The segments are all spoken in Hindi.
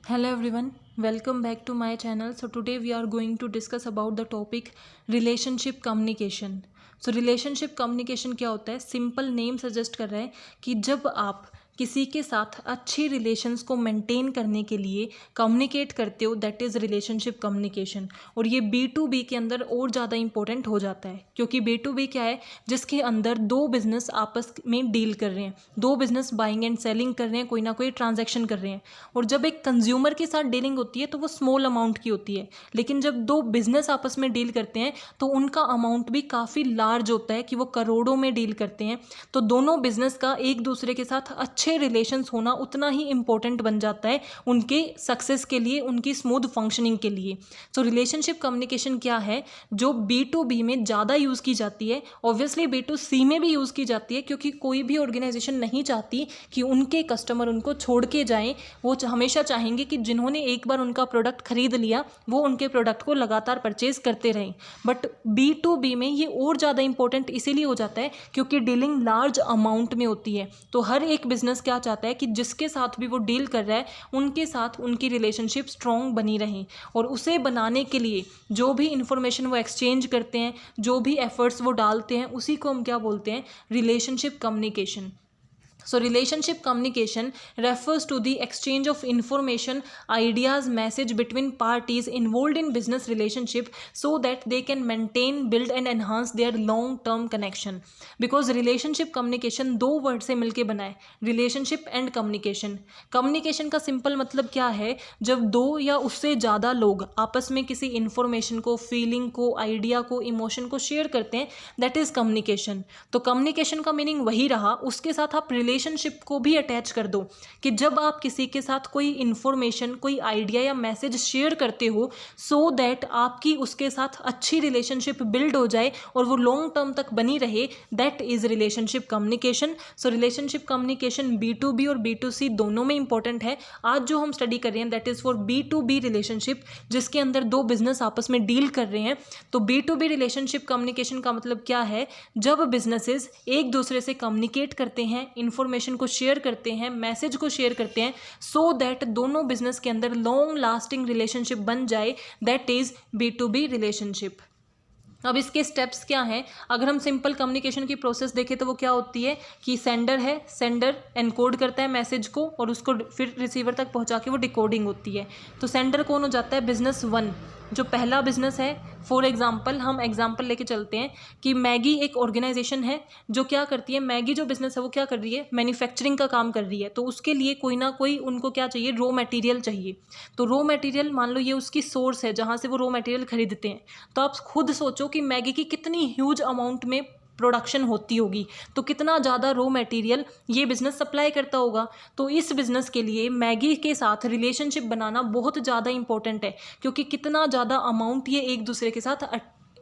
Hello everyone, welcome back to my channel. So today we are going to discuss about the topic relationship communication. So relationship communication क्या होता है? सिंपल नेम सजेस्ट कर रहा है कि जब आप किसी के साथ अच्छी रिलेशंस को मेंटेन करने के लिए कम्युनिकेट करते हो, दैट इज़ रिलेशनशिप कम्युनिकेशन। और ये B2B के अंदर और ज़्यादा इंपॉर्टेंट हो जाता है, क्योंकि B2B क्या है, जिसके अंदर दो बिजनेस आपस में डील कर रहे हैं, दो बिजनेस बाइंग एंड सेलिंग कर रहे हैं, कोई ना कोई ट्रांजैक्शन कर रहे हैं। और जब एक कंज्यूमर के साथ डीलिंग होती है तो वो स्मॉल अमाउंट की होती है, लेकिन जब दो बिजनेस आपस में डील करते हैं तो उनका अमाउंट भी काफ़ी लार्ज होता है कि वो करोड़ों में डील करते हैं। तो दोनों बिजनेस का एक दूसरे के साथ अच्छे रिलेशंस होना उतना ही इंपॉर्टेंट बन जाता है उनके सक्सेस के लिए, उनकी स्मूथ फंक्शनिंग के लिए। सो रिलेशनशिप कम्युनिकेशन क्या है जो B2B में ज़्यादा यूज़ की जाती है, ऑब्वियसली B2C में भी यूज़ की जाती है, क्योंकि कोई भी ऑर्गेनाइजेशन नहीं चाहती कि उनके कस्टमर उनको छोड़ के जाएं। वो हमेशा चाहेंगे कि जिन्होंने एक बार उनका प्रोडक्ट खरीद लिया वो उनके प्रोडक्ट को लगातार परचेज करते रहें। बट B2B में ये और ज़्यादा इंपॉर्टेंट इसीलिए हो जाता है क्योंकि डीलिंग लार्ज अमाउंट में होती है। तो हर एक बिजनेस क्या चाहता है कि जिसके साथ भी वो डील कर रहा है उनके साथ उनकी रिलेशनशिप स्ट्रॉन्ग बनी रहे, और उसे बनाने के लिए जो भी इंफॉर्मेशन वो एक्सचेंज करते हैं, जो भी एफर्ट्स वो डालते हैं, उसी को हम क्या बोलते हैं, relationship communication. So relationship communication refers to the exchange of information, ideas, message between parties involved in business relationship so that they can maintain, build and enhance their long term connection. Because relationship communication दो वर्ड से मिलके बना है, relationship and communication. Communication का सिंपल मतलब क्या है, जब दो या उससे ज़्यादा लोग आपस में किसी इंफॉर्मेशन को, फीलिंग को, आइडिया को, इमोशन को शेयर करते हैं, दैट इज़ कम्युनिकेशन। तो कम्युनिकेशन का मीनिंग वही रहा, उसके साथ आप रिलेशनशिप को भी अटैच कर दो कि जब आप किसी के साथ कोई इन्फॉर्मेशन, कोई आइडिया या मैसेज शेयर करते हो सो दैट आपकी उसके साथ अच्छी रिलेशनशिप बिल्ड हो जाए और वो लॉन्ग टर्म तक बनी रहे, that is relationship communication. So relationship communication B2B और B2C दोनों में इंपॉर्टेंट है। आज जो हम स्टडी कर रहे हैं that is for B2B relationship, जिसके अंदर दो बिजनेस आपस में डील कर रहे हैं। तो B2B रिलेशनशिप कम्युनिकेशन का मतलब क्या है, जब बिजनेसेस एक दूसरे से कम्युनिकेट करते हैं, इंफॉर्मेशन को शेयर करते हैं, मैसेज को शेयर करते हैं, सो दैट दोनों बिजनेस के अंदर लॉन्ग लास्टिंग रिलेशनशिप बन जाए, दैट इज़ B2B रिलेशनशिप। अब इसके स्टेप्स क्या हैं, अगर हम सिंपल कम्युनिकेशन की प्रोसेस देखें तो वो क्या होती है कि सेंडर है, सेंडर एनकोड करता है मैसेज को और उसको फिर रिसीवर तक पहुंचा के वो डिकोडिंग होती है। तो सेंडर कौन हो जाता है, बिजनेस वन, जो पहला बिजनेस है। फॉर एग्जांपल हम एग्जांपल लेके चलते हैं कि मैगी एक ऑर्गेनाइजेशन है जो क्या करती है, मैगी जो बिजनेस है वो क्या कर रही है, मैन्युफैक्चरिंग का काम कर रही है। तो उसके लिए कोई ना कोई उनको क्या चाहिए, रॉ मटेरियल चाहिए। तो रॉ मटेरियल मान लो ये उसकी सोर्स है जहाँ से वो रॉ मटेरियल खरीदते हैं। तो आप खुद सोचो कि मैगी की कितनी ह्यूज अमाउंट में प्रोडक्शन होती होगी, तो कितना ज़्यादा रॉ मटेरियल ये बिज़नेस सप्लाई करता होगा। तो इस बिज़नेस के लिए मैगी के साथ रिलेशनशिप बनाना बहुत ज़्यादा इंपॉर्टेंट है, क्योंकि कितना ज़्यादा अमाउंट ये एक दूसरे के साथ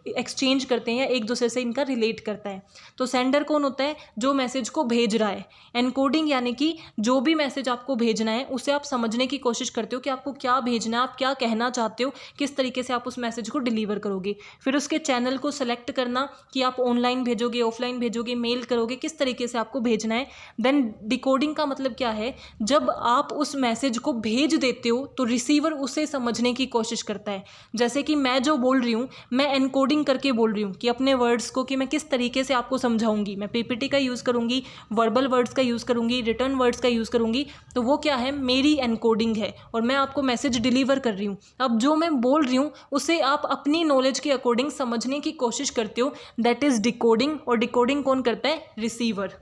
एक्सचेंज करते हैं या एक दूसरे से इनका रिलेट करता है। तो सेंडर कौन होता है, जो मैसेज को भेज रहा है। एनकोडिंग यानी कि जो भी मैसेज आपको भेजना है उसे आप समझने की कोशिश करते हो कि आपको क्या भेजना है, आप क्या कहना चाहते हो, किस तरीके से आप उस मैसेज को डिलीवर करोगे। फिर उसके चैनल को सेलेक्ट करना कि आप ऑनलाइन भेजोगे, ऑफलाइन भेजोगे, मेल करोगे, किस तरीके से आपको भेजना है। देन डिकोडिंग का मतलब क्या है, जब आप उस मैसेज को भेज देते हो तो रिसीवर उसे समझने की कोशिश करता है। जैसे कि मैं जो बोल रही हूँ, मैं एनकोडिंग करके बोल रही हूँ कि अपने वर्ड्स को कि मैं किस तरीके से आपको समझाऊंगी, मैं PPT का यूज़ करूंगी, वर्बल वर्ड्स का यूज़ करूंगी, रिटर्न वर्ड्स का यूज़ करूंगी। तो वो क्या है, मेरी एनकोडिंग है और मैं आपको मैसेज डिलीवर कर रही हूँ। अब जो मैं बोल रही हूँ उसे आप अपनी नॉलेज के अकॉर्डिंग समझने की कोशिश करते हो, दैट इज़ डिकोडिंग। और डिकोडिंग कौन करता है, रिसीवर।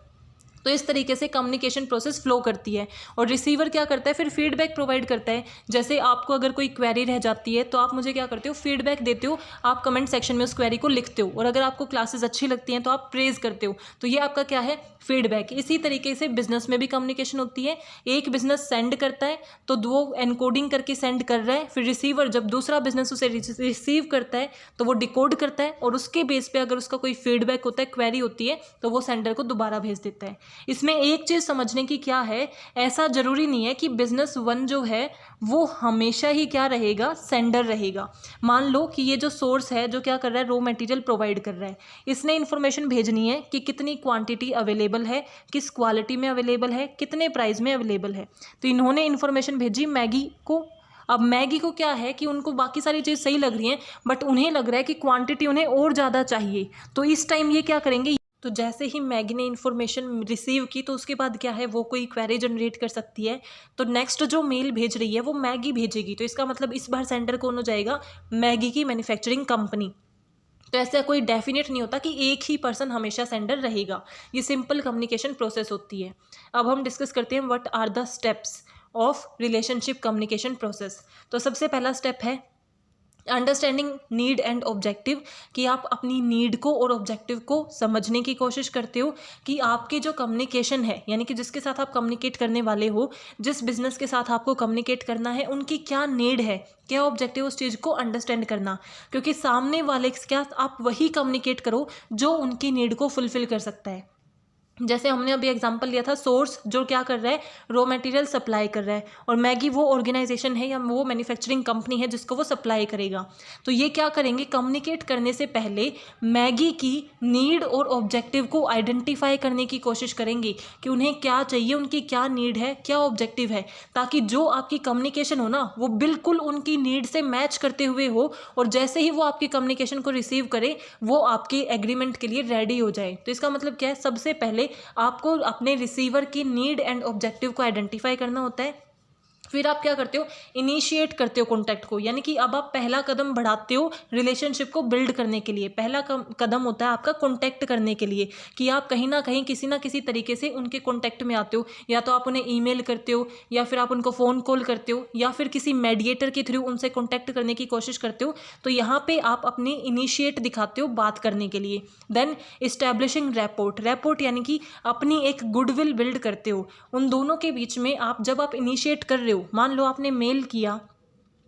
तो इस तरीके से कम्युनिकेशन प्रोसेस फ्लो करती है। और रिसीवर क्या करता है, फिर फीडबैक प्रोवाइड करता है। जैसे आपको अगर कोई क्वेरी रह जाती है तो आप मुझे क्या करते हो, फीडबैक देते हो, आप कमेंट सेक्शन में उस क्वेरी को लिखते हो। और अगर आपको क्लासेस अच्छी लगती हैं तो आप प्रेज करते हो। तो ये आपका क्या है, फीडबैक। इसी तरीके से बिजनेस में भी कम्युनिकेशन होती है। एक बिजनेस सेंड करता है तो वो एनकोडिंग करके सेंड कर रहा है, फिर रिसीवर जब दूसरा बिजनेस उसे रिसीव करता है तो वो डिकोड करता है, और उसके बेस पे अगर उसका कोई फीडबैक होता है, क्वेरी होती है, तो वो सेंडर को दोबारा भेज देता है। इसमें एक चीज़ समझने की क्या है, ऐसा ज़रूरी नहीं है कि बिजनेस वन जो है वो हमेशा ही क्या रहेगा, सेंडर रहेगा। मान लो कि ये जो सोर्स है जो क्या कर रहा है, रॉ मटेरियल प्रोवाइड कर रहा है, इसने इन्फॉर्मेशन भेजनी है कि कितनी क्वांटिटी अवेलेबल है, किस क्वालिटी में अवेलेबल है, कितने प्राइस में अवेलेबल है। तो इन्होंने इन्फॉर्मेशन भेजी मैगी को। अब मैगी को क्या है कि उनको बाकी सारी चीज़ सही लग रही है, बट उन्हें लग रहा है कि क्वांटिटी उन्हें और ज़्यादा चाहिए। तो इस टाइम ये क्या करेंगे, तो जैसे ही मैगी ने इन्फॉर्मेशन रिसीव की तो उसके बाद क्या है, वो कोई क्वेरी जनरेट कर सकती है। तो नेक्स्ट जो मेल भेज रही है वो मैगी भेजेगी। तो इसका मतलब इस बार सेंडर कौन हो जाएगा, मैगी की मैन्युफैक्चरिंग कंपनी। तो ऐसा कोई डेफिनेट नहीं होता कि एक ही पर्सन हमेशा सेंडर रहेगा। ये सिंपल कम्युनिकेशन प्रोसेस होती है। अब हम डिस्कस करते हैं what are the steps of relationship communication process. तो सबसे पहला स्टेप है अंडरस्टैंडिंग नीड एंड ऑब्जेक्टिव, कि आप अपनी नीड को और ऑब्जेक्टिव को समझने की कोशिश करते हो कि आपके जो कम्युनिकेशन है, यानी कि जिसके साथ आप कम्युनिकेट करने वाले हो, जिस बिजनेस के साथ आपको कम्युनिकेट करना है, उनकी क्या नीड है, क्या ऑब्जेक्टिव, उस चीज़ को अंडरस्टैंड करना। क्योंकि सामने वाले के साथ आप वही कम्युनिकेट करो जो उनकी नीड को फुलफिल कर सकता है। जैसे हमने अभी एग्जांपल लिया था, सोर्स जो क्या कर रहा है, रॉ मटेरियल सप्लाई कर रहा है, और मैगी वो ऑर्गेनाइजेशन है या वो मैन्युफैक्चरिंग कंपनी है जिसको वो सप्लाई करेगा। तो ये क्या करेंगे, कम्युनिकेट करने से पहले मैगी की नीड और ऑब्जेक्टिव को आइडेंटिफाई करने की कोशिश करेंगे कि उन्हें क्या चाहिए, उनकी क्या नीड है, क्या ऑब्जेक्टिव है, ताकि जो आपकी कम्युनिकेशन हो ना वो बिल्कुल उनकी नीड से मैच करते हुए हो, और जैसे ही वो आपकी कम्युनिकेशन को रिसीव करे वो आपके एग्रीमेंट के लिए रेडी हो जाए। तो इसका मतलब क्या है, सबसे पहले आपको अपने रिसीवर की नीड एंड ऑब्जेक्टिव को आइडेंटिफाई करना होता है। फिर आप क्या करते हो, इनिशिएट करते हो कॉन्टैक्ट को, यानी कि अब आप पहला कदम बढ़ाते हो रिलेशनशिप को बिल्ड करने के लिए। पहला कदम होता है आपका कॉन्टैक्ट करने के लिए, कि आप कहीं ना कहीं किसी ना किसी तरीके से उनके कॉन्टैक्ट में आते हो, या तो आप उन्हें ईमेल करते हो, या फिर आप उनको फ़ोन कॉल करते हो, या फिर किसी मेडिएटर के थ्रू उनसे कॉन्टैक्ट करने की कोशिश करते हो। तो यहाँ पे आप अपनी इनिशिएट दिखाते हो बात करने के लिए। देन इस्टेब्लिशिंग रैपोर्ट यानी कि अपनी एक गुडविल बिल्ड करते हो उन दोनों के बीच में। आप जब आप इनिशिएट कर रहे हो, मान लो आपने मेल किया,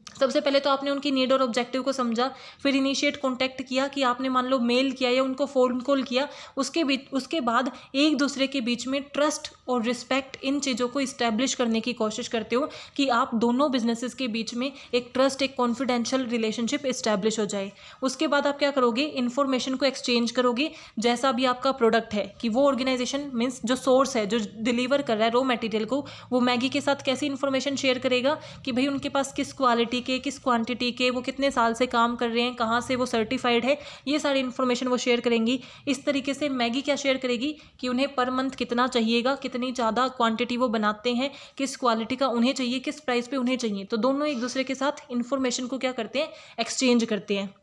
सबसे पहले तो आपने उनकी नीड और ऑब्जेक्टिव को समझा, फिर इनिशिएट कॉन्टैक्ट किया कि आपने मान लो मेल किया या उनको फ़ोन कॉल किया, उसके बाद एक दूसरे के बीच में ट्रस्ट और रिस्पेक्ट, इन चीज़ों को इस्टेब्लिश करने की कोशिश करते हो कि आप दोनों बिजनेसेस के बीच में एक ट्रस्ट, एक कॉन्फिडेंशियल रिलेशनशिप इस्टेब्लिश हो जाए। उसके बाद आप क्या करोगे, इन्फॉर्मेशन को एक्सचेंज करोगे। जैसा भी आपका प्रोडक्ट है, कि वो ऑर्गेनाइजेशन मीन्स जो सोर्स है, जो डिलीवर कर रहा है रॉ मटेरियल को, वो मैगी के साथ कैसी इन्फॉर्मेशन शेयर करेगा कि भाई उनके पास किस क्वालिटी के, किस क्वांटिटी के, वो कितने साल से काम कर रहे हैं, कहाँ से वो सर्टिफाइड है, ये सारी इन्फॉर्मेशन वो शेयर करेंगी। इस तरीके से मैगी क्या शेयर करेगी कि उन्हें पर मंथ कितना चाहिएगा, कितनी ज़्यादा क्वांटिटी वो बनाते हैं, किस क्वालिटी का उन्हें चाहिए, किस प्राइस पे उन्हें चाहिए। तो दोनों एक दूसरे के साथ इन्फॉर्मेशन को क्या करते हैं, एक्सचेंज करते हैं।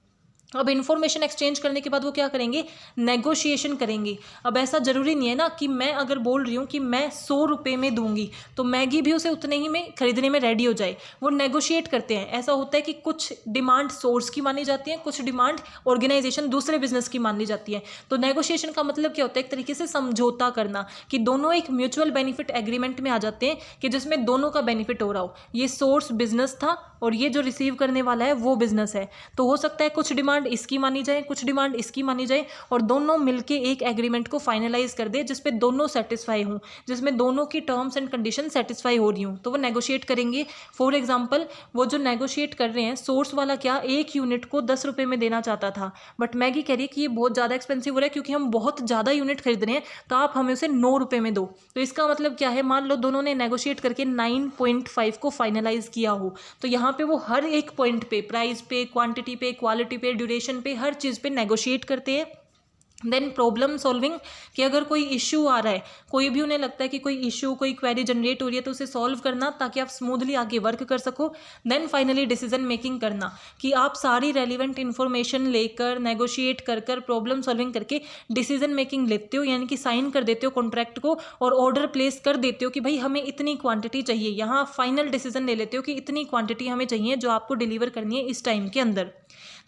अब इन्फॉर्मेशन एक्सचेंज करने के बाद वो क्या करेंगे, नेगोशिएशन करेंगे। अब ऐसा ज़रूरी नहीं है ना कि मैं अगर बोल रही हूँ कि मैं 100 रुपये में दूंगी तो मैगी भी उसे उतने ही में खरीदने में रेडी हो जाए। वो नेगोशिएट करते हैं। ऐसा होता है कि कुछ डिमांड सोर्स की मानी जाती है, कुछ डिमांड ऑर्गेनाइजेशन दूसरे बिजनेस की मानी जाती है। तो नेगोशिएशन का मतलब क्या होता है, एक तरीके से समझौता करना, कि दोनों एक म्यूचुअल बेनिफिट एग्रीमेंट में आ जाते हैं कि जिसमें दोनों का बेनिफिट हो रहा हो। ये सोर्स बिजनेस था और ये जो रिसीव करने वाला है वो बिजनेस है। तो हो सकता है कुछ डिमांड इसकी मानी जाए, कुछ डिमांड इसकी मानी जाए, और दोनों मिलके एक एग्रीमेंट को फाइनलाइज कर दे जिसपे दोनों सेटिस्फाई हों, जिसमें दोनों की टर्म्स एंड कंडीशन सेटिस्फाई हो रही हूँ। तो वो नेगोशिएट करेंगे। फॉर एग्जांपल, वो जो नेगोशिएट कर रहे हैं, सोर्स वाला क्या एक यूनिट को 10 रुपये में देना चाहता था, बट मैगी कह रही है कि ये बहुत ज़्यादा एक्सपेंसिव हो रहा है क्योंकि हम बहुत ज़्यादा यूनिट खरीद रहे हैं, तो आप हमें उसे 9 रुपये में दो। तो इसका मतलब क्या है, मान लो दोनों ने नेगोशिएट करके 9.5 को फाइनलाइज किया हो, तो यहाँ पे वो हर एक पॉइंट पे, प्राइस पे, क्वांटिटी पे, क्वालिटी पे, ड्यूरेशन पे, हर चीज़ पे नेगोशिएट करते हैं। देन प्रॉब्लम सॉल्विंग, कि अगर कोई इश्यू आ रहा है, कोई भी उन्हें लगता है कि कोई इश्यू, कोई क्वेरी जनरेट हो रही है, तो उसे सॉल्व करना ताकि आप स्मूथली आगे वर्क कर सको। देन फाइनली डिसीजन मेकिंग करना, कि आप सारी रेलिवेंट इन्फॉर्मेशन लेकर, नेगोशिएट कर कर, प्रॉब्लम सॉल्विंग करके डिसीजन मेकिंग लेते हो, यानी कि साइन कर देते हो कॉन्ट्रैक्ट को और ऑर्डर प्लेस कर देते हो कि भाई हमें इतनी क्वांटिटी चाहिए। यहाँ फाइनल डिसीजन ले लेते हो कि इतनी क्वांटिटी हमें चाहिए जो आपको डिलीवर करनी है इस टाइम के अंदर।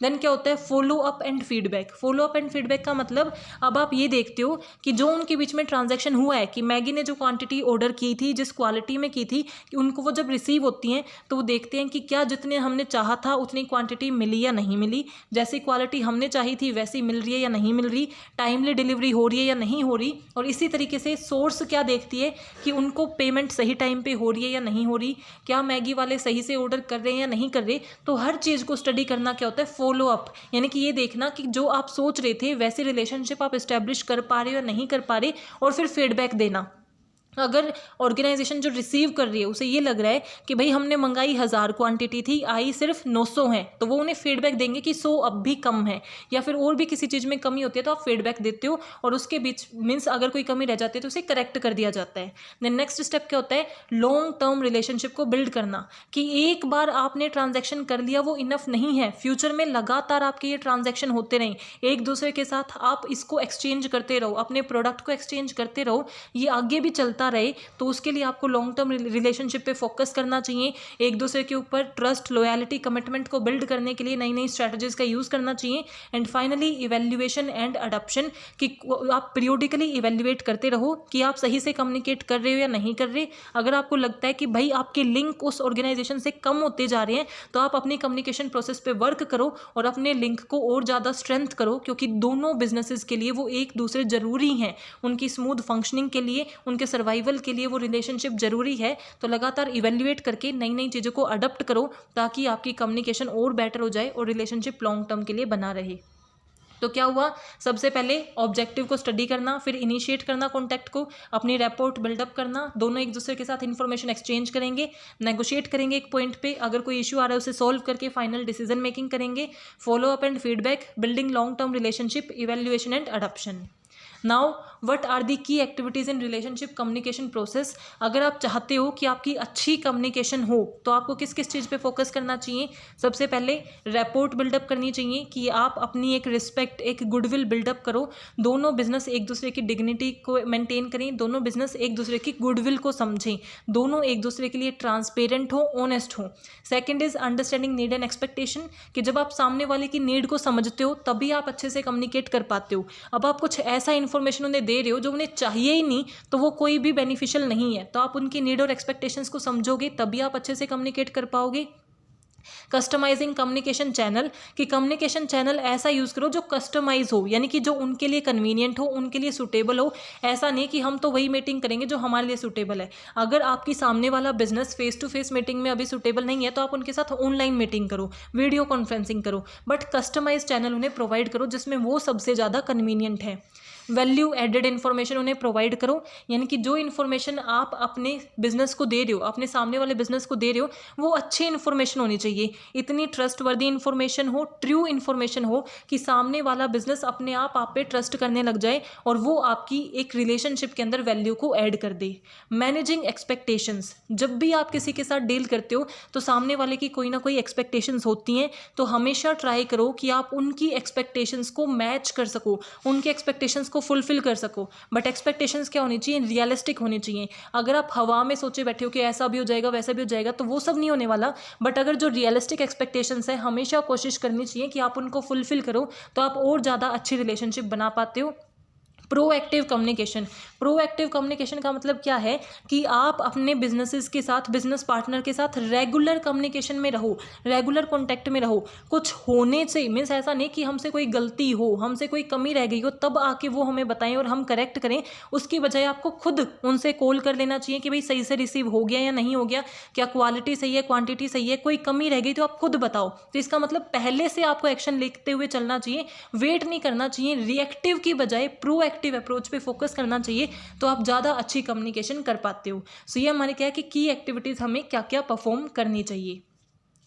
देन क्या होता है follow up and feedback. Follow up and feedback का मतलब अब आप ये देखते हो कि जो उनके बीच में ट्रांजैक्शन हुआ है कि मैगी ने जो क्वांटिटी ऑर्डर की थी, जिस क्वालिटी में की थी, कि उनको वो जब रिसीव होती हैं तो वो देखते हैं कि क्या जितने हमने चाहा था उतनी क्वांटिटी मिली या नहीं मिली, जैसी क्वालिटी हमने चाही थी वैसी मिल रही है या नहीं मिल रही, टाइमली डिलीवरी हो रही है या नहीं हो रही। और इसी तरीके से सोर्स क्या देखती है कि उनको पेमेंट सही टाइम पे हो रही है या नहीं हो रही, क्या मैगी वाले सही से ऑर्डर कर रहे हैं या नहीं कर रहे। तो हर चीज़ को स्टडी करना क्या होता है फॉलो अप, यानी कि ये देखना कि जो आप सोच रहे थे वैसे रिलेशनशिप आप इस्टेब्लिश कर पा रहे हो या नहीं कर पा रहे, और फिर फीडबैक देना। अगर ऑर्गेनाइजेशन जो रिसीव कर रही है उसे ये लग रहा है कि भाई हमने मंगाई 1000 क्वांटिटी थी, आई सिर्फ 900 है, तो वो उन्हें फीडबैक देंगे कि 100 अब भी कम है, या फिर और भी किसी चीज़ में कमी होती है तो आप फीडबैक देते हो और उसके बीच मीन्स अगर कोई कमी रह जाती है तो उसे करेक्ट कर दिया जाता है। देन नेक्स्ट स्टेप क्या होता है लॉन्ग टर्म रिलेशनशिप को बिल्ड करना, कि एक बार आपने ट्रांजेक्शन कर लिया वो इनफ नहीं है, फ्यूचर में लगातार आपके ये ट्रांजेक्शन होते रहें, एक दूसरे के साथ आप इसको एक्सचेंज करते रहो, अपने प्रोडक्ट को एक्सचेंज करते रहो, ये आगे भी चलता रहे। तो उसके लिए आपको लॉन्ग टर्म रिलेशनशिप पे फोकस करना चाहिए, एक दूसरे के ऊपर ट्रस्ट, लॉयल्टी, कमिटमेंट को बिल्ड करने के लिए नई नई स्ट्रैटेजीज का यूज़ करना चाहिए। And finally evaluation and adoption, कि आप पीरियोडिकली इवेल्युएट करते रहो कि आप सही से कम्युनिकेट कर रहे हो या नहीं कर रहे। अगर आपको लगता है कि भाई आपके लिंक उस ऑर्गेनाइजेशन से कम होते जा रहे हैं तो आप अपनी कम्युनिकेशन प्रोसेस पे वर्क करो और अपने लिंक को और ज़्यादा स्ट्रेंथ करो, क्योंकि दोनों बिजनेसेस के लिए वो एक दूसरे ज़रूरी हैं, उनकी स्मूथ फंक्शनिंग के लिए, उनके सर्वाइवल के लिए वो रिलेशनशिप जरूरी है। तो लगातार इवेल्युएट करके नई नई चीज़ों को अडॉप्ट करो ताकि आपकी कम्युनिकेशन और बेटर हो जाए और रिलेशनशिप लॉन्ग टर्म के लिए बना रहे। तो क्या हुआ, सबसे पहले ऑब्जेक्टिव को स्टडी करना, फिर इनिशिएट करना कॉन्टैक्ट को, अपनी रैपोर्ट बिल्डअप करना, दोनों एक दूसरे के साथ इंफॉर्मेशन एक्सचेंज करेंगे, नेगोशिएट करेंगे एक पॉइंट पे, अगर कोई इशू आ रहा है उसे सॉल्व करके फाइनल डिसीजन मेकिंग करेंगे, follow up and feedback, building long term relationship, evaluation and adoption. Now what are the key activities in relationship communication process. अगर आप चाहते हो कि आपकी अच्छी कम्युनिकेशन हो तो आपको किस किस चीज़ पे फोकस करना चाहिए। सबसे पहले रैपोर्ट बिल्डअप करनी चाहिए कि आप अपनी एक रिस्पेक्ट, एक गुडविल बिल्डअप करो, दोनों बिजनेस एक दूसरे की डिग्निटी को मेंटेन करें, दोनों बिजनेस एक दूसरे की गुडविल को समझें, दोनों एक दूसरे के लिए ट्रांसपेरेंट हो, ऑनेस्ट हो। Second is understanding need and expectation, कि जब आप सामने वाले की नीड को समझते हो तभी आप अच्छे से कम्युनिकेट कर पाते हो। अब आप कुछ ऐसा इन्फॉर्मेशन उन्हें दे रहे हो जो उन्हें चाहिए ही नहीं तो वो कोई भी बेनिफिशियल नहीं है। तो आप उनकी नीड और एक्सपेक्टेशंस को समझोगे तभी आप अच्छे से कम्युनिकेट कर पाओगे। कस्टमाइजिंग कम्युनिकेशन चैनल, कि कम्युनिकेशन चैनल ऐसा यूज़ करो जो कस्टमाइज हो, यानी कि जो उनके लिए कन्वीनियंट हो, उनके लिए सूटेबल हो। ऐसा नहीं कि हम तो वही मीटिंग करेंगे जो हमारे लिए सूटेबल है। अगर आपकी सामने वाला business face to face meeting में अभी सूटेबल नहीं है तो आप उनके साथ ऑनलाइन मीटिंग करो, वीडियो कॉन्फ्रेंसिंग करो, बट कस्टमाइज चैनल उन्हें प्रोवाइड करो जिसमें वो सबसे ज़्यादा कन्वीनियंट है। वैल्यू एडेड इन्फॉर्मेशन उन्हें प्रोवाइड करो, यानी कि जो इन्फॉर्मेशन आप अपने बिजनेस को दे रहे हो, अपने सामने वाले बिजनेस को दे रहे हो, वो अच्छी इन्फॉर्मेशन होनी चाहिए, इतनी ट्रस्टवर्दी इन्फॉर्मेशन हो, ट्रू इन्फॉर्मेशन हो कि सामने वाला बिजनेस अपने आप पे ट्रस्ट करने लग जाए और वो आपकी एक रिलेशनशिप के अंदर वैल्यू को ऐड कर दे। मैनेजिंग एक्सपेक्टेशंस, जब भी आप किसी के साथ डील करते हो तो सामने वाले की कोई ना कोई एक्सपेक्टेशंस होती हैं, तो हमेशा ट्राई करो कि आप उनकी एक्सपेक्टेशंस को मैच कर सको, उनके एक्सपेक्टेशंस को फुलफिल कर सको। बट एक्सपेक्टेशंस क्या होनी चाहिए, रियलिस्टिक होनी चाहिए। अगर आप हवा में सोचे बैठे हो कि ऐसा भी हो जाएगा वैसा भी हो जाएगा तो वो सब नहीं होने वाला। बट अगर जो रियलिस्टिक एक्सपेक्टेशंस है हमेशा कोशिश करनी चाहिए कि आप उनको फुलफिल करो, तो आप और ज़्यादा अच्छी रिलेशनशिप बना पाते हो। प्रोएक्टिव कम्युनिकेशन, प्रोएक्टिव कम्युनिकेशन का मतलब क्या है कि आप अपने बिजनेसेस के साथ, बिजनेस पार्टनर के साथ रेगुलर कम्युनिकेशन में रहो, रेगुलर कांटेक्ट में रहो। कुछ होने से मीन्स ऐसा नहीं कि हमसे कोई गलती हो, हमसे कोई कमी रह गई हो तब आके वो हमें बताएं और हम करेक्ट करें। उसकी बजाय आपको खुद उनसे कॉल कर लेना चाहिए कि भाई सही से रिसीव हो गया या नहीं हो गया, क्या क्वालिटी सही है, क्वांटिटी सही है, कोई कमी रह गई तो आप खुद बताओ। तो इसका मतलब पहले से आपको एक्शन लेते हुए चलना चाहिए, वेट नहीं करना चाहिए, रिएक्टिव की बजाय प्रोएक्टिव अप्रोच पे फोकस करना चाहिए, तो आप ज़्यादा अच्छी कम्युनिकेशन कर पाते हो। सो ये हमारे क्या है कि की एक्टिविटीज़ हमें क्या क्या परफॉर्म करनी चाहिए।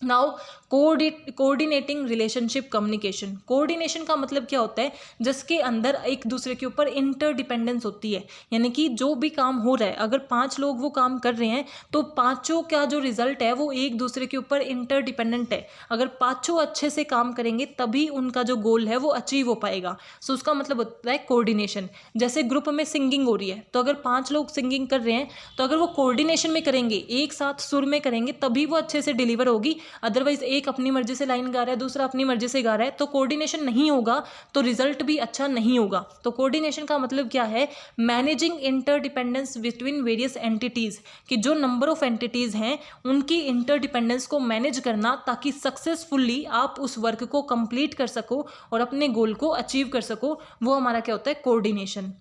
Now coordinating relationship communication, coordination का मतलब क्या होता है, जिसके अंदर एक दूसरे के ऊपर इंटरडिपेंडेंस होती है, यानी कि जो भी काम हो रहा है अगर 5 लोग वो काम कर रहे हैं तो पांचों का जो रिजल्ट है वो एक दूसरे के ऊपर इंटरडिपेंडेंट है। अगर पांचों अच्छे से काम करेंगे तभी उनका जो गोल है वो अचीव हो पाएगा। सो उसका मतलब होता है कोऑर्डिनेशन। जैसे ग्रुप में सिंगिंग हो रही है तो अगर 5 लोग सिंगिंग कर रहे हैं तो अगर वो कोऑर्डिनेशन में करेंगे, एक साथ सुर में करेंगे तभी वो अच्छे से डिलीवर होगी, अदरवाइज एक अपनी मर्जी से लाइन गा रहा है, दूसरा अपनी मर्जी से गा रहा है, तो कोऑर्डिनेशन नहीं होगा तो रिजल्ट भी अच्छा नहीं होगा। तो कोऑर्डिनेशन का मतलब क्या है? Managing interdependence between various entities, कि जो नंबर ऑफ एंटिटीज़ हैं उनकी इंटरडिपेंडेंस को मैनेज करना, ताकि सक्सेसफुली आप उस वर्क को कंप्लीट कर सको और अपने गोल को अचीव कर सको, वो हमारा क्या होता है? कोऑर्डिनेशन।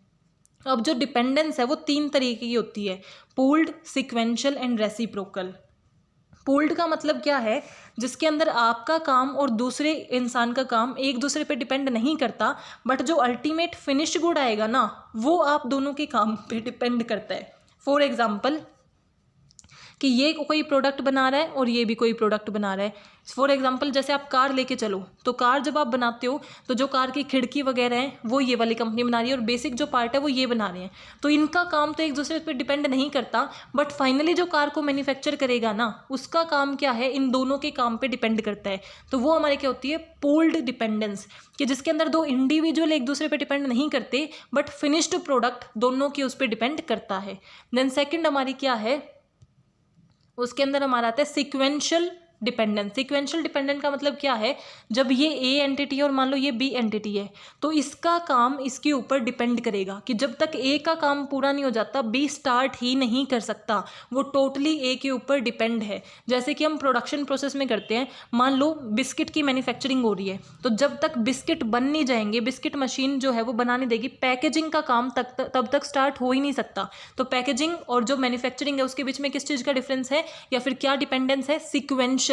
अब जो डिपेंडेंस है वो 3 तरीके की होती है, pooled, sequential and reciprocal. Pooled का मतलब क्या है? जिसके अंदर आपका काम और दूसरे इंसान का काम एक दूसरे पे डिपेंड नहीं करता, बट जो अल्टीमेट फिनिश गुड आएगा ना, वो आप दोनों के काम पे डिपेंड करता है। फॉर एग्जाम्पल, कि ये कोई प्रोडक्ट बना रहा है और ये भी कोई प्रोडक्ट बना रहा है। फॉर एग्जांपल, जैसे आप कार लेके चलो, तो कार जब आप बनाते हो तो जो कार की खिड़की वगैरह हैं वो ये वाली कंपनी बना रही है और बेसिक जो पार्ट है वो ये बना रहे हैं। तो इनका काम तो एक दूसरे पर डिपेंड नहीं करता, बट फाइनली जो कार को मैन्युफैक्चर करेगा ना, उसका काम क्या है? इन दोनों के काम पे डिपेंड करता है। तो वो हमारे क्या होती है? पूल्ड डिपेंडेंस, कि जिसके अंदर दो इंडिविजुअल एक दूसरे पे डिपेंड नहीं करते, बट फिनिश्ड प्रोडक्ट दोनों की उस पर डिपेंड करता है। देन सेकेंड हमारी क्या है? उसके अंदर हमारा आता है सीक्वेंशियल डिपेंडेंस। सीक्वेंशियल डिपेंडेंट का मतलब क्या है? जब ये ए एंटिटी है और मान लो ये बी एंटिटी है, तो इसका काम इसके ऊपर डिपेंड करेगा, कि जब तक ए का काम पूरा नहीं हो जाता बी स्टार्ट ही नहीं कर सकता, वो टोटली ए के ऊपर डिपेंड है। जैसे कि हम प्रोडक्शन प्रोसेस में करते हैं, मान लो बिस्किट की मैन्युफैक्चरिंग हो रही है, तो जब तक बिस्किट बन नहीं जाएंगे, बिस्किट मशीन जो है वो बनाने देगी, पैकेजिंग का काम तब तक स्टार्ट हो ही नहीं सकता। तो पैकेजिंग और जो मैन्युफैक्चरिंग है उसके बीच में किस चीज़ का डिफरेंस है, या फिर क्या डिपेंडेंस है? सीक्वेंशियल,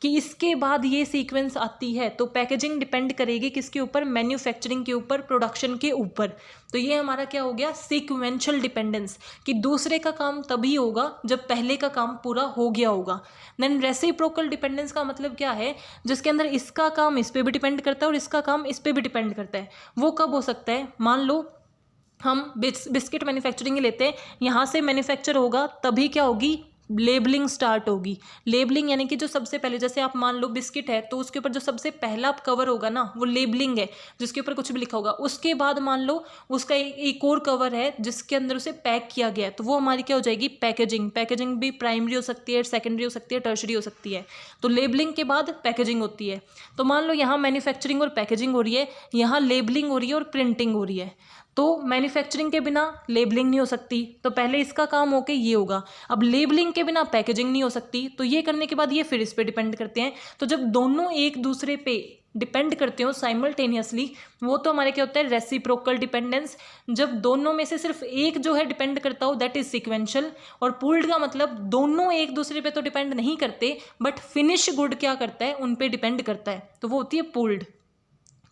कि इसके बाद ये सीक्वेंस आती है। तो पैकेजिंग डिपेंड करेगी किसके ऊपर? मैन्युफैक्चरिंग के ऊपर, प्रोडक्शन के ऊपर। तो ये हमारा क्या हो गया? सीक्वेंशियल डिपेंडेंस, कि दूसरे का काम तभी होगा जब पहले का काम पूरा हो गया होगा। देन रेसिप्रोकल डिपेंडेंस का मतलब क्या है? जिसके अंदर इसका काम इस पे भी डिपेंड करता है और इसका काम इस पे भी डिपेंड करता है। वो कब हो सकता है? मान लो हम बिस्किट मैन्युफैक्चरिंग लेते हैं, यहाँ से मैन्युफैक्चर होगा तभी क्या होगी? लेबलिंग स्टार्ट होगी। लेबलिंग यानी कि जो सबसे पहले, जैसे आप मान लो बिस्किट है तो उसके ऊपर जो सबसे पहला कवर होगा ना, वो लेबलिंग है, जिसके ऊपर कुछ भी लिखा होगा। उसके बाद मान लो उसका एक और कवर है जिसके अंदर उसे पैक किया गया है, तो वो हमारी क्या हो जाएगी? पैकेजिंग। पैकेजिंग भी प्राइमरी हो सकती है, सेकेंडरी हो सकती है, टर्शरी हो सकती है। तो लेबलिंग के बाद पैकेजिंग होती है। तो मान लो यहाँ मैन्युफैक्चरिंग और पैकेजिंग हो रही है, यहाँ लेबलिंग हो रही है और प्रिंटिंग हो रही है। तो मैन्युफैक्चरिंग के बिना लेबलिंग नहीं हो सकती, तो पहले इसका काम होके ये होगा। अब लेबलिंग के बिना पैकेजिंग नहीं हो सकती, तो ये करने के बाद ये फिर इस पे डिपेंड करते हैं। तो जब दोनों एक दूसरे पे डिपेंड करते हो साइमल्टेनियसली, वो तो हमारे क्या होता है? Reciprocal dependence. जब दोनों में से सिर्फ एक जो है डिपेंड करता हो, दैट इज सीक्वेंशियल। और पूल्ड का मतलब दोनों एक दूसरे पे तो डिपेंड नहीं करते, बट फिनिश गुड क्या करता है? उन पे डिपेंड करता है, तो वो होती है पूल्ड।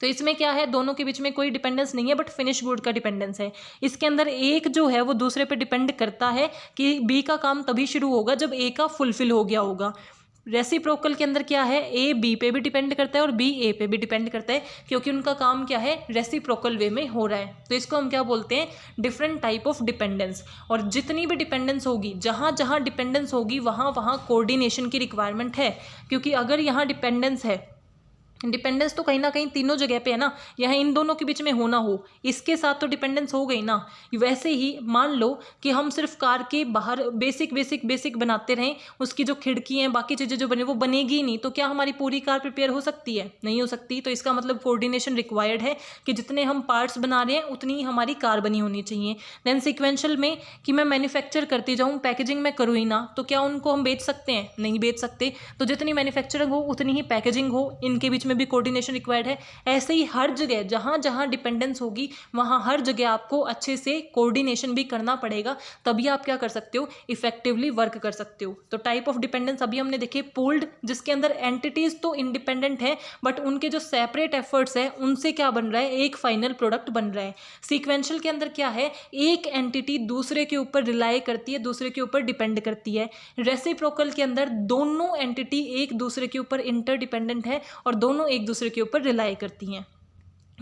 तो इसमें क्या है? दोनों के बीच में कोई डिपेंडेंस नहीं है, बट फिनिश गुड का डिपेंडेंस है। इसके अंदर एक जो है वो दूसरे पे डिपेंड करता है, कि बी का काम तभी शुरू होगा जब ए का फुलफिल हो गया होगा। रेसिप्रोकल के अंदर क्या है? ए बी पे भी डिपेंड करता है और बी ए पे भी डिपेंड करता है, क्योंकि उनका काम क्या है? रेसिप्रोकल वे में हो रहा है। तो इसको हम क्या बोलते हैं? Different type of dependence. और जितनी भी डिपेंडेंस होगी, जहाँ जहाँ डिपेंडेंस होगी वहाँ वहाँ कोऑर्डिनेशन की रिक्वायरमेंट है, क्योंकि अगर यहाँ डिपेंडेंस है, डिपेंडेंस तो कहीं ना कहीं तीनों जगह पे है ना, यहाँ इन दोनों के बीच में होना हो, इसके साथ तो डिपेंडेंस हो गई ना। वैसे ही मान लो कि हम सिर्फ कार के बाहर बेसिक बनाते रहें, उसकी जो खिड़की हैं, बाकी चीज़ें जो बने वो बनेगी ही नहीं, तो क्या हमारी पूरी कार प्रिपेयर हो सकती है? नहीं हो सकती। तो इसका मतलब कोऑर्डिनेशन रिक्वायर्ड है, कि जितने हम पार्ट्स बना रहे हैं उतनी ही हमारी कार बनी होनी चाहिए। देन सिक्वेंशियल में, कि मैं मैन्युफैक्चर करती जाऊँ, पैकेजिंग में करूँ ही ना, तो क्या उनको हम बेच सकते हैं? नहीं बेच सकते। तो जितनी मैन्युफैक्चरिंग हो उतनी ही पैकेजिंग हो, इनके बीच में भी कोऑर्डिनेशन रिक्वायर्ड है। ऐसे ही हर जगह जहां जहां डिपेंडेंस होगी वहां हर जगह आपको अच्छे से कोऑर्डिनेशन भी करना पड़ेगा, तभी आप क्या कर सकते हो? इफेक्टिवली वर्क कर सकते हो। तो टाइप ऑफ डिपेंडेंस अभी हमने देखे पूल्ड, जिसके अंदर एंटिटीज तो इंडिपेंडेंट है, बट उनके जो सेपरेट एफर्ट्स है उनसे क्या बन रहा है? एक फाइनल प्रोडक्ट बन रहा है। सीक्वेंशियल के अंदर क्या है? एक एंटिटी दूसरे के ऊपर रिलाई करती है, दूसरे के ऊपर डिपेंड करती है। रेसिप्रोकल के अंदर दोनों एंटिटी एक दूसरे के ऊपर इंटरडिपेंडेंट है और दोनों एक दूसरे के ऊपर रिलाई करती हैं।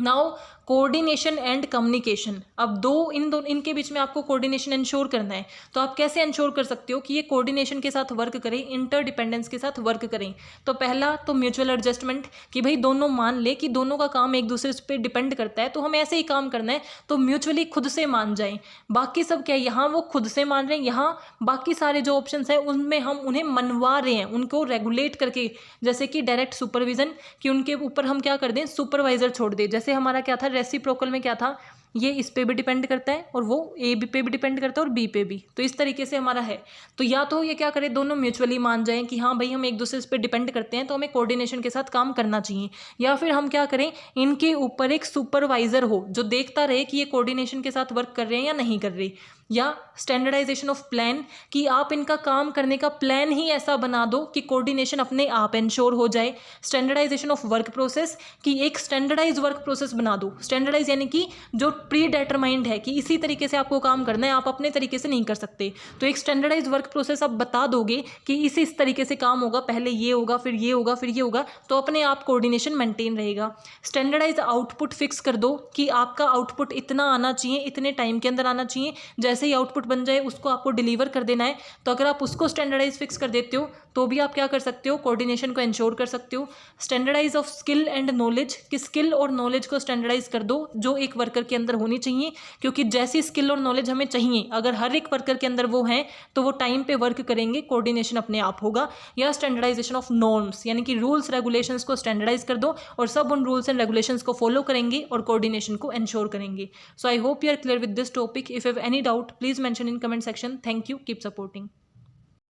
नाउ कोऑर्डिनेशन एंड कम्युनिकेशन, अब इनके बीच में आपको कोऑर्डिनेशन इंश्योर करना है। तो आप कैसे इंश्योर कर सकते हो कि ये कोऑर्डिनेशन के साथ वर्क करें, इंटरडिपेंडेंस के साथ वर्क करें? तो पहला तो म्यूचुअल एडजस्टमेंट, कि भाई दोनों मान ले कि दोनों का काम एक दूसरे पे डिपेंड करता है, तो हमें ऐसे ही काम करना है, तो म्यूचुअली खुद से मान जाएं। बाकी सब क्या है, यहाँ वो खुद से मान रहे हैं, यहाँ बाकी सारे जो ऑप्शन हैं उनमें हम उन्हें मनवा रहे हैं, उनको रेगुलेट करके, जैसे कि डायरेक्ट सुपरविजन, कि उनके ऊपर हम क्या कर दें, सुपरवाइजर छोड़ दें। जैसे हमारा क्या था रेसिप्रोकल में, क्या था, ये इस पे भी डिपेंड करता है और वो ए बी पे भी डिपेंड करता है और बी पे भी, तो इस तरीके से हमारा है। तो या तो ये क्या करें, दोनों म्यूचुअली मान जाएं कि हाँ भाई हम एक दूसरे पे डिपेंड करते हैं, तो हमें कोऑर्डिनेशन के साथ काम करना चाहिए। या फिर हम क्या करें, इनके ऊपर एक सुपरवाइजर हो जो देखता रहे कि ये कोऑर्डिनेशन के साथ वर्क कर रहे हैं या नहीं कर रहे। या स्टैंडर्डाइजेशन ऑफ प्लान, कि आप इनका काम करने का प्लान ही ऐसा बना दो कि कोऑर्डिनेशन अपने आप इंश्योर हो जाए। स्टैंडर्डाइजेशन ऑफ वर्क प्रोसेस, कि एक स्टैंडर्डाइज वर्क प्रोसेस बना दो। स्टैंडर्डाइज यानी कि जो प्री डेटरमाइंड है कि इसी तरीके से आपको काम करना है, आप अपने तरीके से नहीं कर सकते, तो एक स्टैंडर्डाइज वर्क प्रोसेस आप बता दोगे कि इस तरीके से काम होगा, पहले ये होगा, फिर ये होगा, फिर ये होगा, तो अपने आप कोऑर्डिनेशन मेंटेन रहेगा। स्टैंडर्डाइज आउटपुट फिक्स कर दो कि आपका आउटपुट इतना आना चाहिए, इतने टाइम के अंदर आना चाहिए, जैसे ही आउटपुट बन जाए उसको आपको डिलीवर कर देना है। तो अगर आप उसको स्टैंडर्डाइज फिक्स कर देते हो तो भी आप क्या कर सकते हो, कोऑर्डिनेशन को इंश्योर कर सकते हो। Standardize of skill and knowledge, कि स्किल और नॉलेज को स्टैंडर्डाइज कर दो जो एक वर्कर के अंदर होनी चाहिए, क्योंकि जैसी स्किल और नॉलेज हमें चाहिए अगर हर एक वर्कर के अंदर वो है तो वो टाइम पे वर्क करेंगे, कोऑर्डिनेशन अपने आप होगा। या स्टैंडर्डाइजेशन ऑफ नॉर्म्स, यानी कि रूल्स रेगुलेशंस को स्टैंडर्डाइज कर दो और सब उन रूल्स एंड रेगुलेशंस को फॉलो करेंगे और कोऑर्डिनेशन को इंश्योर करेंगे। So I hope you are clear with this topic. If you have any doubt please mention in comment section. Thank you. Keep supporting.